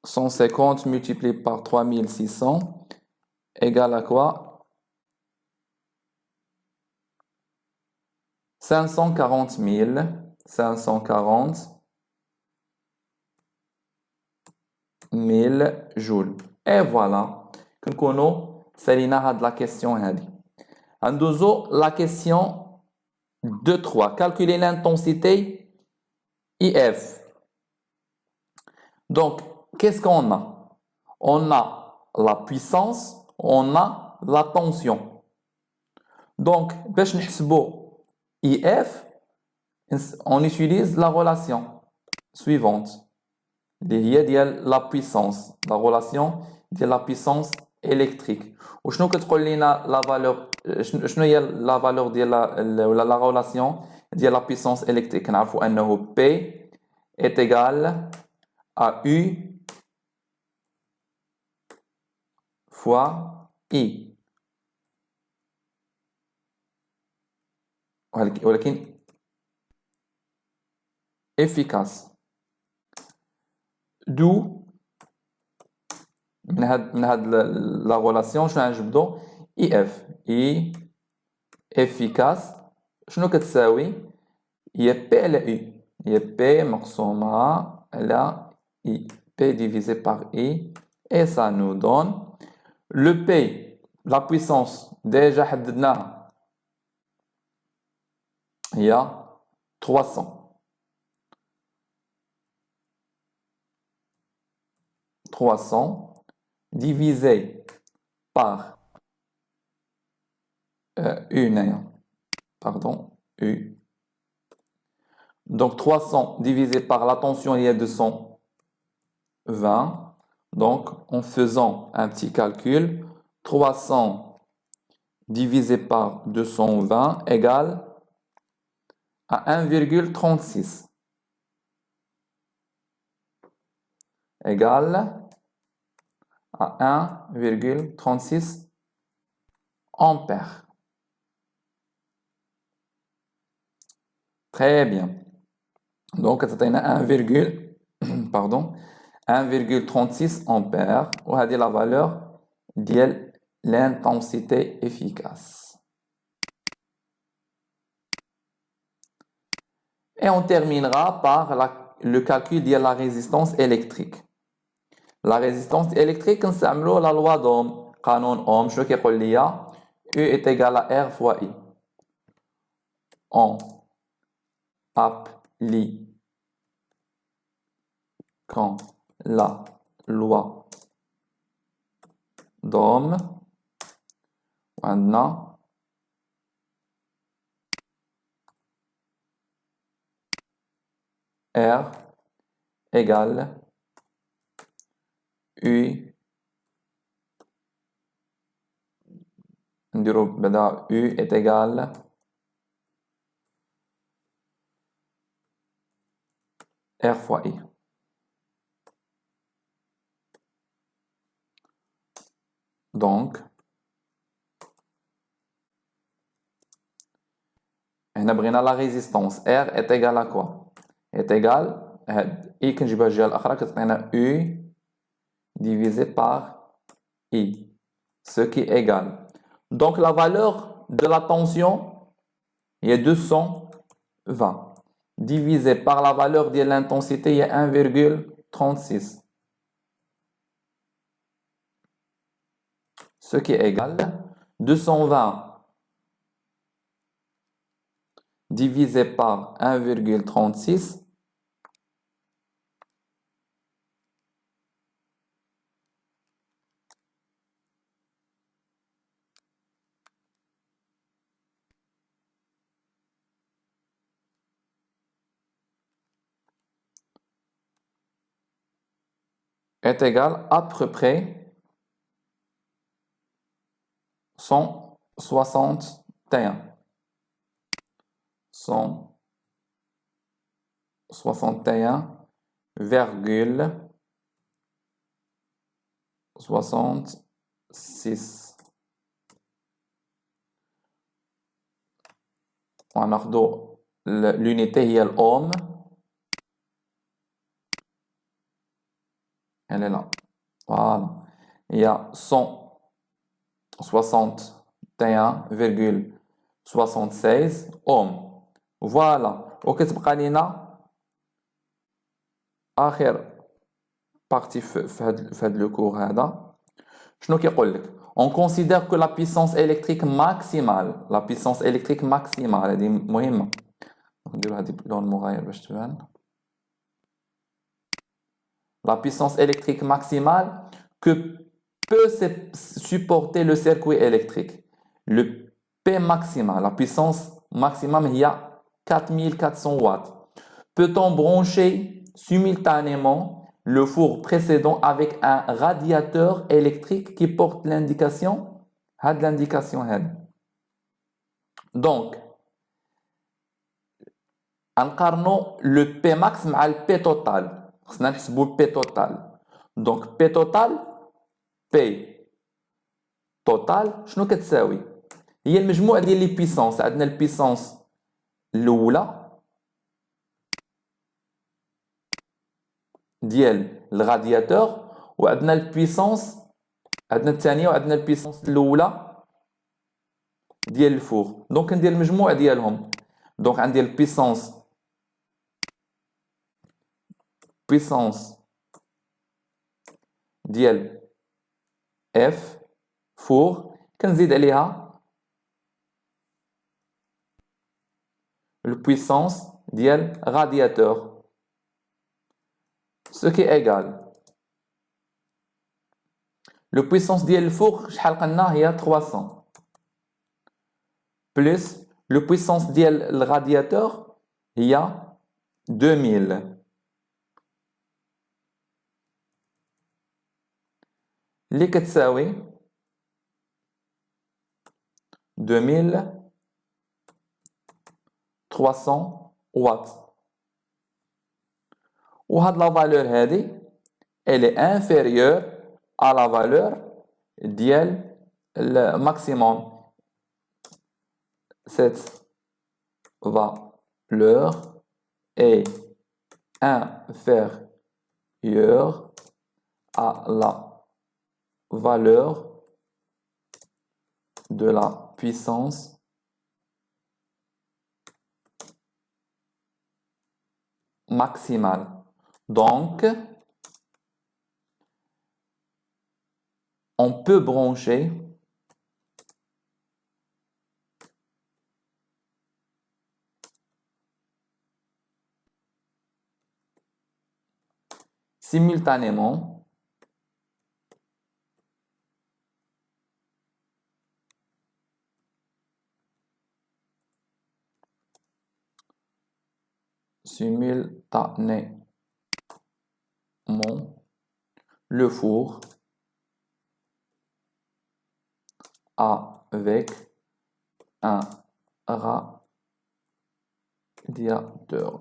150 multiplié par 3600 égale à quoi? 540 000 joules. Et voilà, كنكونوا سالينا هاد la question هادي. ندوزو la question 2-3. Calculer l'intensité IF. Donc, qu'est-ce qu'on a? On a la puissance, on a la tension. Donc, باش نحسبو IF, on utilise la relation suivante. اللي هي ديال la puissance. La relation ديال la puissance électrique. وشنو كتقول لنا la valeur شنو هي la valeur ديال ولا la relation ديال la puissance électrique. كنعرفوا أنه P est égal à U fois I. ولكن efficace. d'où من هاد لا غولاسيون شنو غنجبدو اي اف اي efficace شنو كتساوي هي بي على اي هي بي مقسومة على I. P divisé par I. Et ça nous donne le P, la puissance, déjà حددناها هي 300. 300 divisé par U, pardon, U. Donc 300 divisé par la tension, il y a 220. Donc en faisant un petit calcul, 300 divisé par 220 égale à 1,36. Égale à 1,36 ampères. Très bien. Donc, c'est 1,36 ampères. On a dit la valeur de l'intensité efficace. Et on terminera par le calcul de la résistance électrique. La résistance électrique, on s'appelle la loi d'Ohm. Canon Ohm, je vais vous dire, U est égal à R fois I. On applique quand la loi d'Ohm, maintenant, R égale U. U est égal R fois I. Donc, on a la résistance. R est égal à quoi? Est égal à I que U divisé par I. Ce qui est égal. Donc, la valeur de la tension est 220. Divisé par la valeur de l'intensité est 1,36. Ce qui est égal 220 divisé par 1,36 est égal à peu près 161. 161,66. On a l'unité est l'ohm. Elle est là. Voilà. Il y a 161,76 ohms. Voilà. وكتبقى لينا آخر partie في هذا le cours هذا. شنو كيقول لك؟ On considère que la puissance électrique maximale هذه مهمة. نديرو هذه بلون مغاير باش تبان. La puissance électrique maximale que peut supporter le circuit électrique. Le P maximal, la puissance maximum, il y a 4400 watts. Peut-on brancher simultanément le four précédent avec un radiateur électrique qui porte l'indication? Donc, نقارنوا le P max مع le P total. خصنا نحسبوا le P total. Donc P total P total شنو كتساوي؟ هي المجموع ديال لي بيسونس. عندنا البيسونس الأولى ديال الغادياتور وعندنا البيسونس عندنا الثانية وعندنا البيسونس الأولى ديال الفور. دونك ندير المجموع ديالهم. دونك عندي البيسونس ديال اف فور كنزيد عليها البويسونس ديال radiateur ce qui est égal le puissance ديال الفوق شحال قلنا هي 300 plus le puissance ديال الرادياتور هي 2000 اللي كتساوي 2300 واط. وهاد لا فالور هادي elle est inférieure à la valeur ديال الماكسيموم. Cette valeur est inférieure à la valeur de la puissance maximale. Donc, on peut brancher simultanément le four avec un radiateur.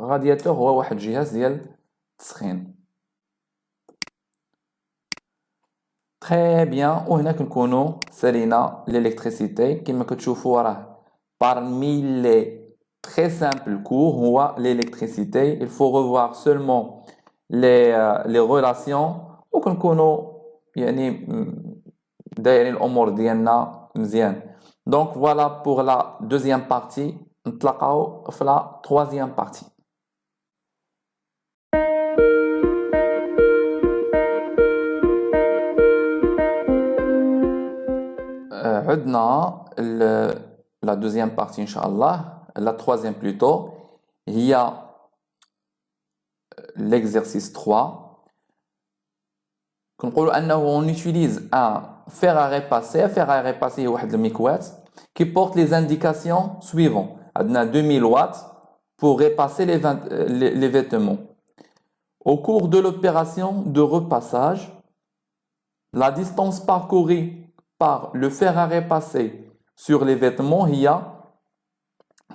radiateur هو واحد الجهاز ديال التسخين. Très bien. وهنا كنكونوا سالينا l'électricité كما كتشوفوا راه parmi les très simples cours هو l'électricité. Il faut revoir seulement les relations وكنكونوا يعني دايرين الامور ديالنا مزيان. Donc voilà pour la deuxième partie. نتلاقاو في la troisième partie. عدنا la deuxième partie إن شاء الله. La troisième plutôt هي l'exercice 3. كنقولوا أنه on utilise un fer à repasser. Un fer à repasser هو واحد المكواة qui porte les indications suivantes. عندنا 2000 watts pour repasser les vêtements. Au cours de l'opération de repassage, la distance parcourue par le fer à repasser sur les vêtements il y a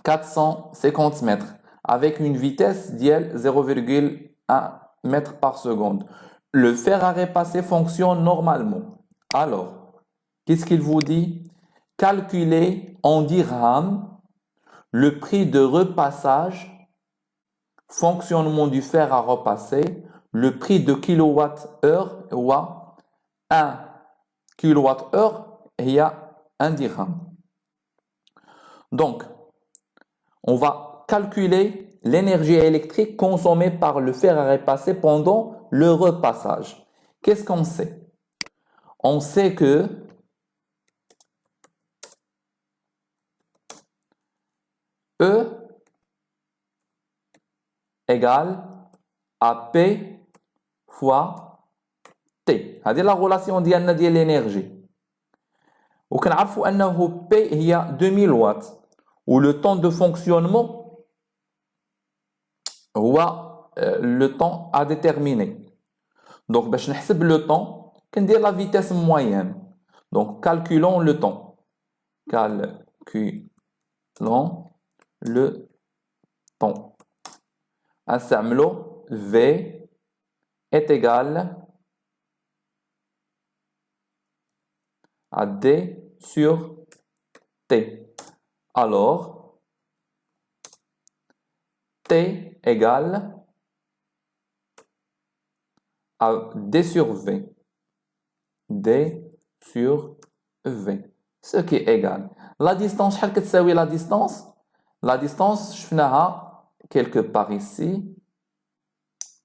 450 mètres avec une vitesse d'IL 0,1 mètre par seconde. Le fer à repasser fonctionne normalement. Alors, qu'est-ce qu'il vous dit? Calculez en dirhams le prix de repassage, fonctionnement du fer à repasser, le prix de kilowattheure ou 1 kilowattheure il y a 1 dirham. Donc, on va calculer l'énergie électrique consommée par le fer à repasser pendant le repassage. Qu'est-ce qu'on sait? On sait que E égale à P fois T. هذه la relation ديالنا ديال l'énergie. وكنعرفوا أنه P هي 2000 watts. Ou le temps de fonctionnement هو le temps à déterminer. Donc باش نحسب le temps كندير la vitesse moyenne. Donc calculons le temps. Calculons le temps. نستعملو V est égal à D sur T. Alors, T égale à D sur V. D sur V. Ce qui est égal. La distance, شحال كتساوي la distance? La distance, شفناها quelque part ici.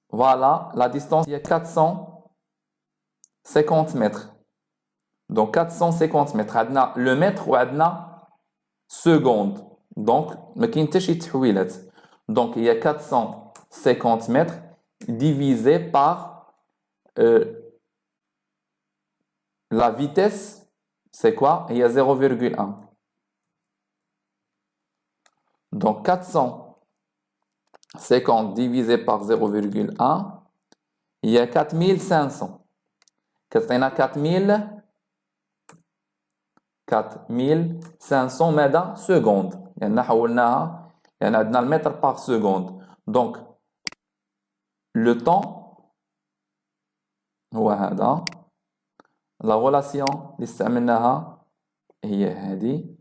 Voilà, la distance il y a 450 mètres. Donc 450 mètres. عندنا le mètre وعندنا seconde. Donc ما كاين حتى شي تحويلات. Donc il y a 450 mètres divisé par la vitesse. C'est quoi? Il y a 0,1. Donc 450 divisé par 0,1, il y a 4500. كتعطينا 4500 مدى سكوند لأن حولناها لأن عندنا المتر باغ سكوند. دونك لو طون هو هذا. لا غولاسيون اللي استعملناها هي هذه.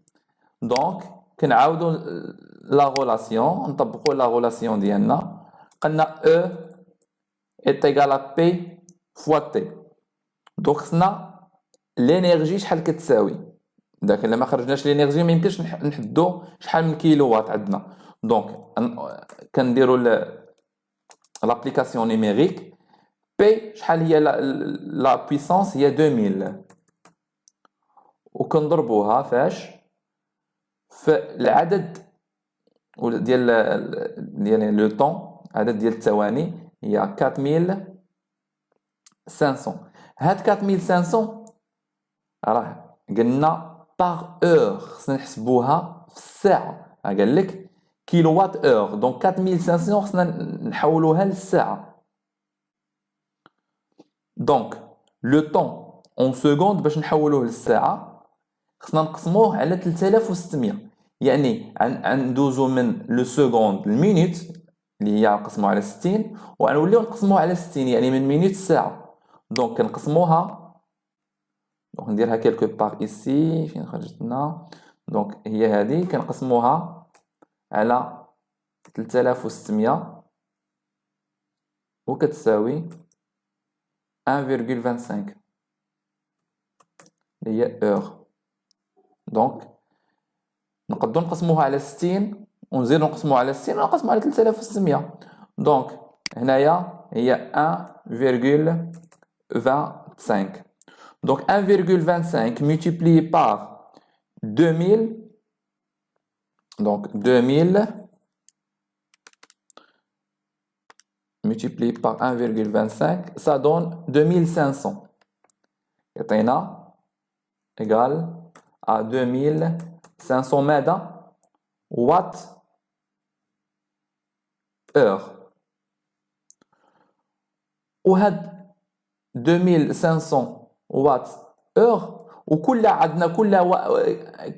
دونك كنعاودو لا غولاسيون نطبقو لا غولاسيون ديالنا. قلنا E est égal à P fois T. دونك خصنا لينيرجي شحال كتساوي. داك الا ما خرجناش لينيرجي ما يمكنش نحددو شحال من كيلووات عندنا. دونك كنديرو لابليكاسيون نيميريك. بي شحال هي لا بويسونس؟ هي 2000 وكنضربوها فاش في العدد ديال لو طون. عدد ديال الثواني هي 4500. هاد 4500 راه قلنا باغ اور، خصنا نحسبوها في الساعه. قال لك كيلووات اور. دونك 4500 خصنا نحولوها للساعه. دونك لو طون اون سكوند باش نحولوه للساعه خصنا نقسموه على 3600. يعني ندوزو من لو سكوند للمينوت اللي هي نقسموها على 60 ونوليو نقسموها على 60 يعني من مينوت الساعه. دونك كنقسموها. دونك نديرها كيلكو باغ ايسي فين خرجت لنا. دونك هي هذه كنقسموها على 3600 وكتساوي 1,25 اللي هي اور. دونك نقدروا نقسموها على 60 ونزيدو نقسموها على 60 ونقسموها على 3600. دونك هنايا هي 1,25. Donc 1,25 multiplié par 2000, donc 2000 multiplié par 1,25, ça donne 2500. يعطينا égal à 2500 مدى وات heure. وهاد 2500 وات اور وكل عندنا كل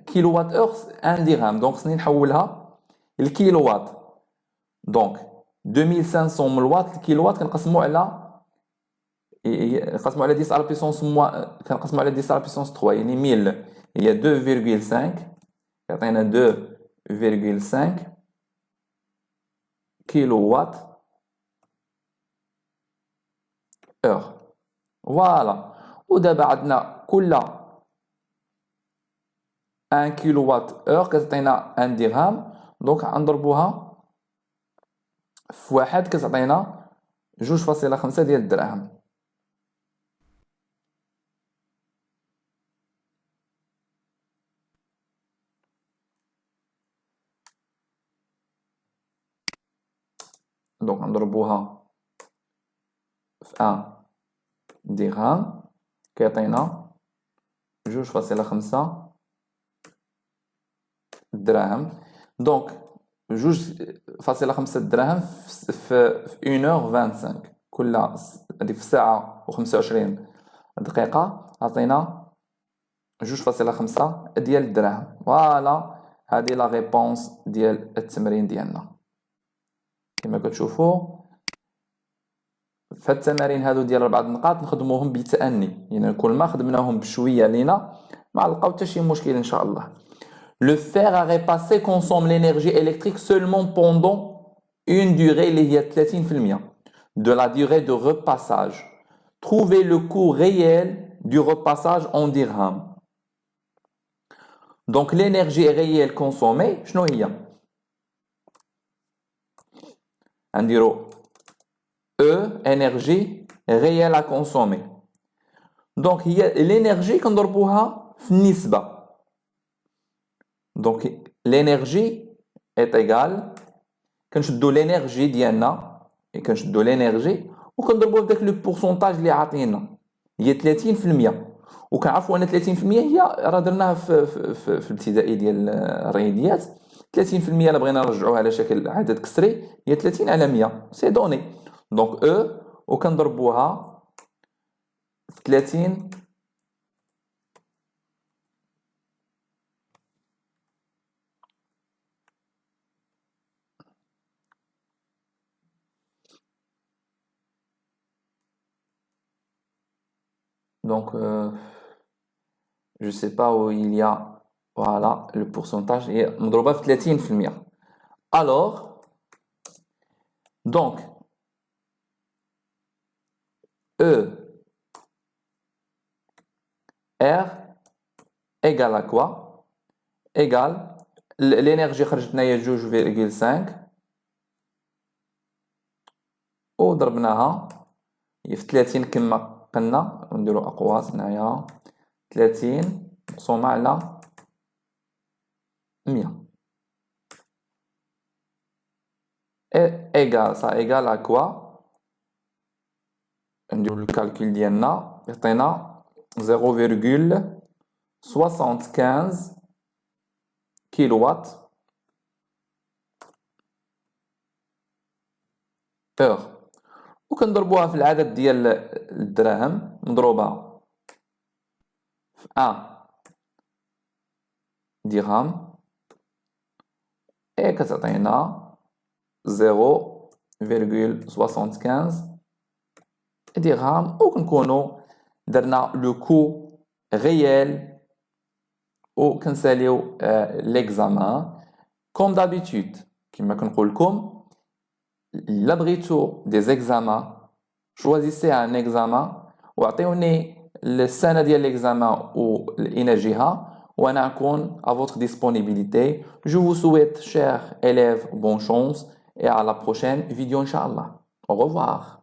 كيلو وات اور 1 درهم. دونك خصني نحولها للكيلووات. دونك 2500 من الوات الكيلووات كنقسمو على 10 على بيسونس كنقسمو على 10 على بيسونس 3 يعني 1000 هي 2,5 يعطينا 2,5 كيلووات اور. فوالا. ودابا عندنا كل 1 كيلووات اور كتعطينا 1 درهم. دونك غنضربوها في واحد كتعطينا 2.5 ديال الدراهم. دونك نضربوها في 1 درهم كيعطينا 2.5 دراهم. دونك 2.5 دراهم في 1h25 كل هذه في ساعة و25 دقيقة عطينا 2.5 ديال الدراهم. فوالا هذه لا ريبونس ديال التمرين ديالنا. كما كتشوفوا في التمارين هادو ديال 4 نقاط نخدموهم بتأني. يعني كل ما خدمناهم بشويه لينا ما نلقاو حتى شي مشكل ان شاء الله. Le fer à repasser consomme l'énergie électrique seulement pendant une durée اللي هي 30% de la durée de repassage. Trouvez le coût réel du repassage en dirhams. Donc l'énergie réelle consommée, شنو هي؟ نديرو E, énergie réelle à consommer. Donc هي l'énergie كنضربوها في النسبة. Donc l'énergie est égale كنشدو l'énergie ديالنا كنشدو l'énergie وكنضربوها في داك لو بورسونتاج اللي عاطينا هي 30%. وكنعرفوا ان 30% هي راه درناها في الابتدائي ديال الرياضيات. 30% الا بغينا نرجعوها على شكل عدد كسري هي 30 على 100 سي دوني. دونك او وكنضربوها في 30 donc je sais pas où il y a voilà le pourcentage هي مضروبه في 30%. alors donc E R égale à quoi? Égale l'énergie خرجت لنا هي 2,5 وضربناها هي في 30 كما قلنا نديرو أقواس هنايا 30 مقسومة على 100 égale ça égale à quoi? نديرو الكالكول ديالنا يعطينا 0,75 كيلووات اور وكنضربوها في العدد ديال الدراهم مضروبة في 1 درهم كتعطينا 0,75 درهم وكنكونو درنا لو كو réel وكنساليو l'examen comme d'habitude كما كنقول لكم إلا بغيتو des examens choisissez un examen وعطيوني السنة ديال l'examen والإناجيها وأنا نكون à votre disponibilité. Je vous souhaite chers élèves bonne chance et à la prochaine vidéo Inch'Allah. Au revoir.